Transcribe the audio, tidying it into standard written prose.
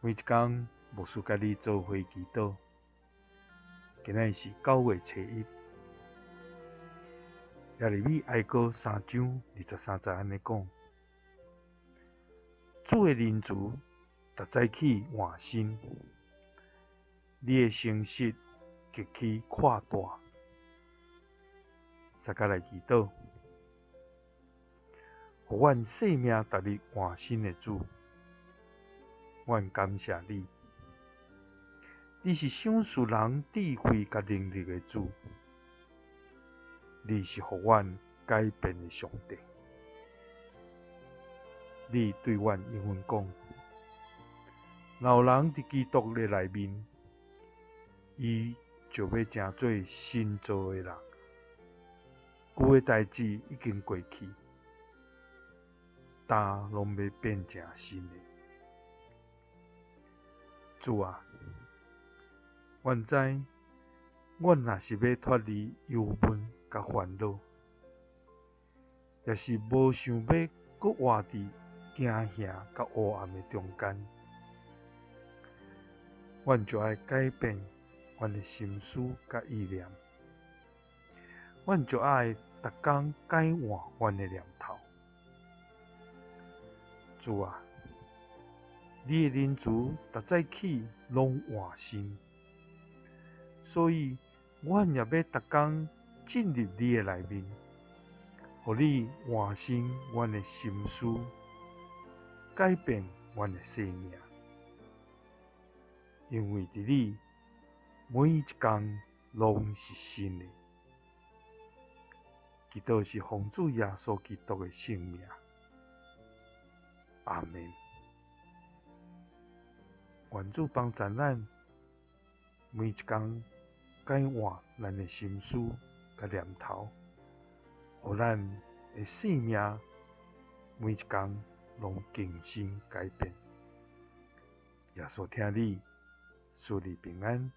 每一天，牧师甲你做伙祈祷。今仔是9月初1，耶利米哀歌3章23节安尼讲：主的仁慈，逐早起换新，你的诚实极其扩大。大家来祈祷，互阮生命逐日换新的主，阮感谢你。你是赏赐人智慧甲能力的主，你是互阮改变的上帝。你对阮应允讲，若有人伫基督的内面，伊就要成做新造的人，旧的代志已经过去，但拢要变成新的。主啊，阮知，阮若是要脱离忧闷甲烦恼，也是无想要搁活伫惊吓甲黑暗的中间，阮就要改变阮的心思甲意念，阮就要逐工改换阮的念头。主啊，你的仁慈逐早起拢换新，所以阮也要逐工进入你的内面，互你换新阮的心思，改变阮的生命。因为伫你每一天拢是新的。祈祷是奉主耶稣基督的圣名。阿们。愿主帮助咱每一天改换咱的心思甲念头，互咱的生命每一天拢更新改变。耶稣听你，祝你平安。